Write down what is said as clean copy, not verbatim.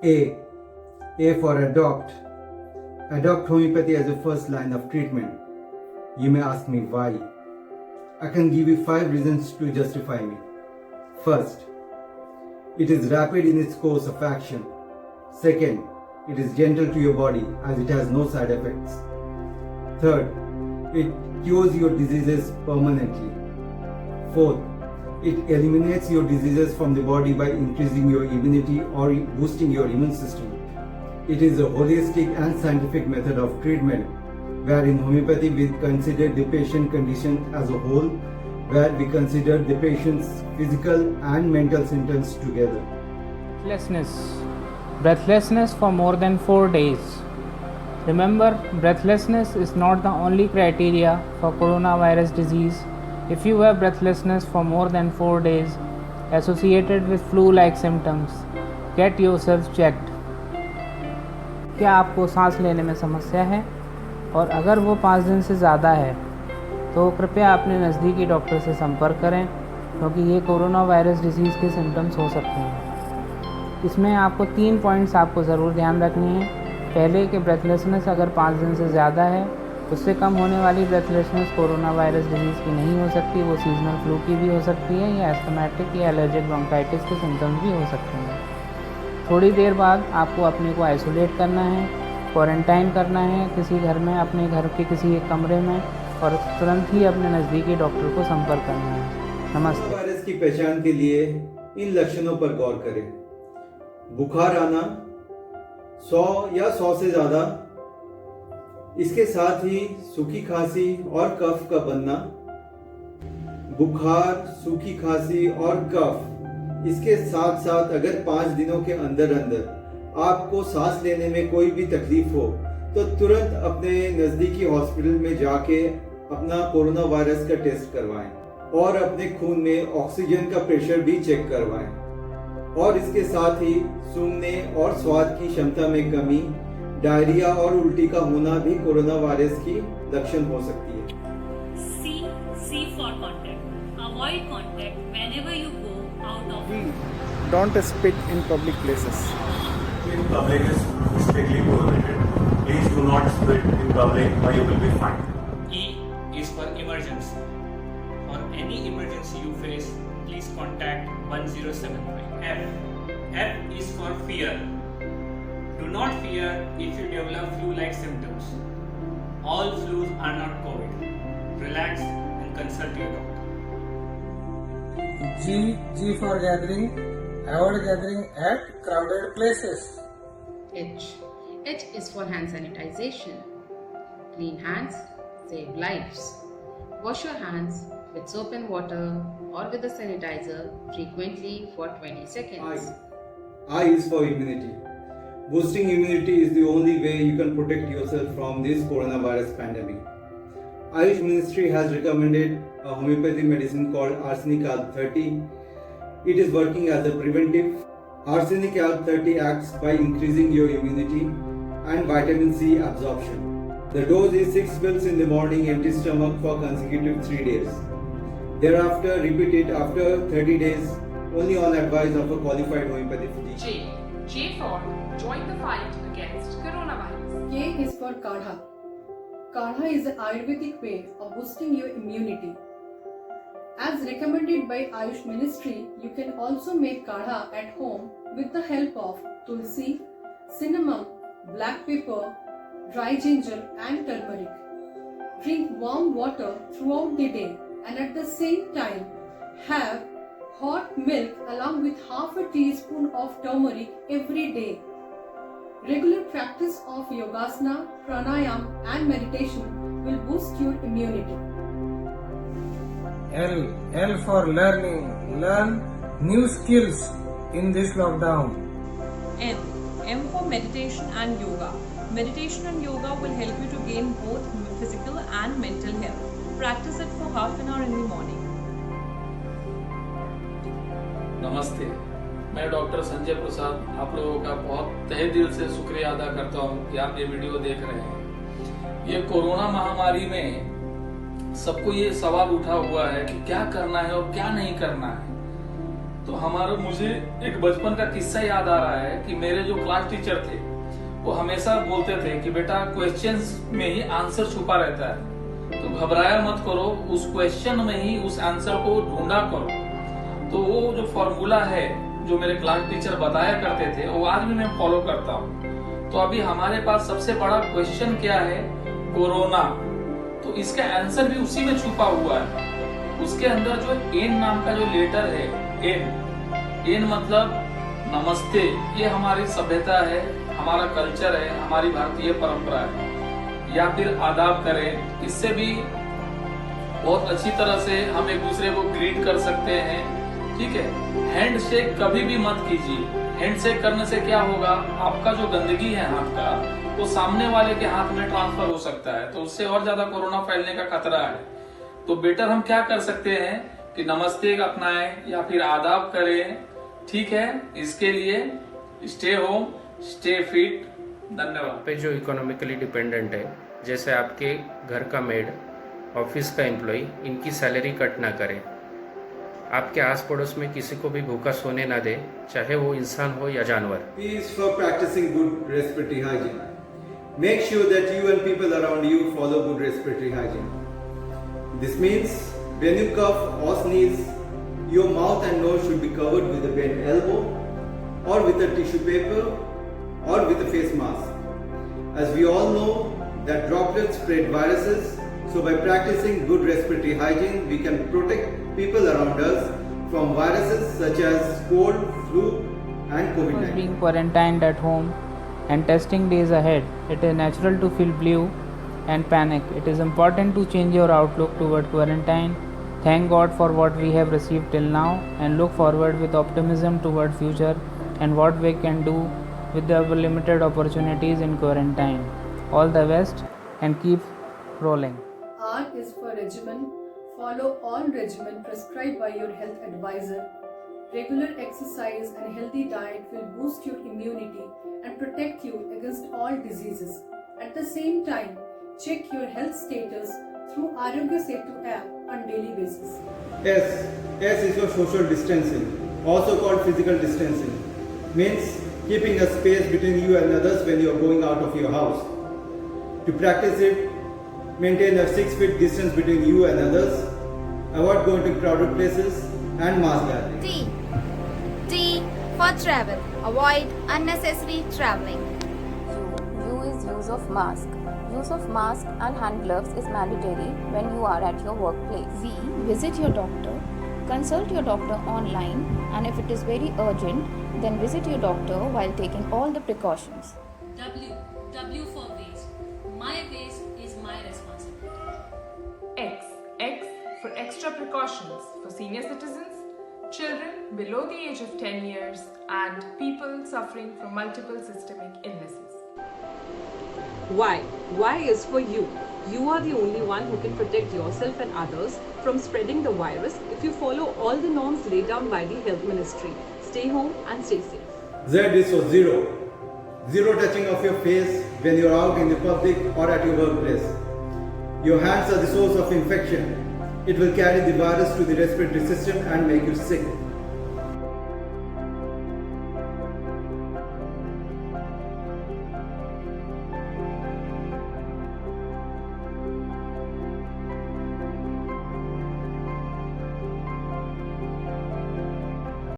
A. A for adopt. Adopt homeopathy as a first line of treatment. You may ask me why. I can give you 5 reasons to justify me. First, it is rapid in its course of action. Second, it is gentle to your body as it has no side effects. Third, it cures your diseases permanently. Fourth, it eliminates your diseases from the body by increasing your immunity or boosting your immune system. It is a holistic and scientific method of treatment, where in homeopathy we consider the patient condition as a whole, where we consider the patient's physical and mental symptoms together. Breathlessness for more than 4 days. Remember, breathlessness is not the only criteria for coronavirus disease. If you have breathlessness for more than 4 days associated with flu-like symptoms, get yourself checked. क्या आपको सांस लेने में समस्या है और अगर वो 5 दिन से ज़्यादा है तो कृपया अपने नज़दीकी डॉक्टर से संपर्क करें, क्योंकि ये कोरोना वायरस डिजीज़ के सिम्टम्स हो सकते हैं। इसमें आपको 3 पॉइंट्स आपको ज़रूर ध्यान रखने हैं। पहले कि ब्रेथलेसनेस अगर 5 दिन से ज़्यादा है, उससे कम होने वाली ब्रेथलेसनेस कोरोना वायरस डिजीज़ की नहीं हो सकती, वो सीजनल फ्लू की भी हो सकती है या एस्थमेटिक या एलर्जिक ब्रोंकाइटिस के सिम्टम्स भी हो सकते हैं। थोड़ी देर बाद आपको अपने को आइसोलेट करना है, क्वारंटाइन करना है किसी घर में, अपने घर के किसी एक कमरे में, और तुरंत ही अपने नज़दीकी डॉक्टर को संपर्क करना है। नमस्ते। वायरस की पहचान के लिए इन लक्षणों पर गौर करें। बुखार आना 100 या 100 से ज़्यादा, इसके साथ ही सूखी खांसी और कफ का बनना। बुखार, सूखी खांसी और कफ, इसके साथ साथ अगर 5 दिनों के अंदर अंदर आपको सांस लेने में कोई भी तकलीफ हो तो तुरंत अपने नज़दीकी हॉस्पिटल में जाके अपना कोरोना वायरस का टेस्ट करवाएं और अपने खून में ऑक्सीजन का प्रेशर भी चेक करवाएं। और इसके साथ ही सूंघने और स्वाद की क्षमता में कमी, डायरिया और उल्टी का होना भी कोरोना वायरस की लक्षण हो सकती है। C for contact. Avoid contact whenever you go out of. Don't spit in public places. In public is strictly prohibited. Please do not spit in public or you will be fined. E is for emergency. For any emergency you face, please contact 1075. F is for fear. Do not fear if you develop flu-like symptoms. All flus are not COVID. Relax and consult your doctor. G for gathering. Avoid gathering at crowded places. H is for hand sanitization. Clean hands save lives. Wash your hands with soap and water or with a sanitizer frequently for 20 seconds. I is for immunity. Boosting immunity is the only way you can protect yourself from this coronavirus pandemic. Ayush Ministry has recommended a homeopathy medicine called Arsenic Alb 30. It is working as a preventive. Arsenic Alb 30 acts by increasing your immunity and vitamin C absorption. The dose is 6 pills in the morning, empty stomach for consecutive 3 days. Thereafter, repeat it after 30 days, only on advice of a qualified homeopathy physician. J for join the fight against coronavirus. K is for Kadha. Kadha is an Ayurvedic way of boosting your immunity. As recommended by Ayush Ministry, you can also make Kadha at home with the help of tulsi, cinnamon, black pepper, dry ginger and turmeric. Drink warm water throughout the day and at the same time have hot milk along with half a teaspoon of turmeric every day. Regular practice of yogasana, pranayam and meditation will boost your immunity. L for learning. Learn new skills in this lockdown. M for meditation and yoga. Meditation and yoga will help you to gain both physical and mental health. Practice it for half an hour in the morning. नमस्ते, मैं doctor Sanjay Prasad आप लोगों का बहुत तहे दिल से शुक्रिया अदा करता हूं कि आप ये वीडियो देख रहे हैं। ये कोरोना महामारी में सबको ये सवाल उठा हुआ है कि क्या करना है और क्या नहीं करना है। तो मुझे एक बचपन का किस्सा याद आ रहा है कि मेरे जो क्लास टीचर थे वो हमेशा बोलते थे कि बेटा क्वेश्चंस में ही आंसर छुपा रहता है, तो घबराया मत करो, उस क्वेश्चन में ही उस आंसर को ढूंढा करो। तो वो जो फॉर्मूला है जो मेरे क्लास टीचर बताया करते थे वो आज भी मैं फॉलो करता हूँ। तो अभी हमारे पास सबसे बड़ा क्वेश्चन क्या है? कोरोना। तो इसका आंसर भी उसी में छुपा हुआ है। उसके अंदर जो एन नाम का जो लेटर है, एन मतलब नमस्ते, ये हमारी सभ्यता है, हमारा कल्चर है, हमारी भारतीय परंपरा है। या फिर आदाब करें, इससे भी बहुत अच्छी तरह से हम एक दूसरे को ग्रीट कर सकते हैं। ठीक है, हैंड शेक कभी भी मत कीजिए। हैंड शेक करने से क्या होगा, आपका जो गंदगी है हाथ का वो सामने वाले के हाथ में ट्रांसफर हो सकता है, तो उससे और ज्यादा कोरोना फैलने का खतरा है। तो बेटर हम क्या कर सकते हैं कि नमस्ते अपनाएं या फिर आदाब करें। ठीक है, इसके लिए स्टे होम, स्टे फिट। धन्यवाद। पे जो इकोनॉमिकली डिपेंडेंट है, जैसे आपके घर का मेड, ऑफिस का एम्प्लॉय, इनकी सैलरी कट ना करें। आपके आस पड़ोस में किसी को भी भूखा सोने ना दे, चाहे वो इंसान हो या जानवर। P is for practicing good respiratory hygiene. Make sure that you and people around you follow good respiratory hygiene. This means when you cough or sneeze, your mouth and nose should be covered with a bent elbow or with a tissue paper or with a face mask. As we all know that droplets spread viruses, so by practicing good respiratory hygiene, we can protect people around us from viruses such as cold, flu and COVID-19. Being quarantined at home and testing days ahead, it is natural to feel blue and panic. It is important to change your outlook toward quarantine. Thank God for what we have received till now and look forward with optimism toward future and what we can do with our limited opportunities in quarantine. All the best and keep rolling. R is for regimen. Follow all regimen prescribed by your health advisor. Regular exercise and healthy diet will boost your immunity and protect you against all diseases. At the same time, check your health status through Arogya Setu app on daily basis. S is for social distancing, also called physical distancing. Means keeping a space between you and others when you are going out of your house. To practice it, maintain a 6 feet distance between you and others. Avoid going to crowded places and mass gathering. T for travel. Avoid unnecessary traveling. U is use of mask. Use of mask and hand gloves is mandatory when you are at your workplace. V. Visit your doctor. Consult your doctor online, and if it is very urgent, then visit your doctor while taking all the precautions. W for waste. My waste is my responsibility. X for extra precautions for senior citizens, children below the age of 10 years, and people suffering from multiple systemic illnesses. Y is for you. You are the only one who can protect yourself and others from spreading the virus if you follow all the norms laid down by the Health Ministry. Stay home and stay safe. Z is for zero. Zero touching of your face when you are out in the public or at your workplace. Your hands are the source of infection. It will carry the virus to the respiratory system and make you sick.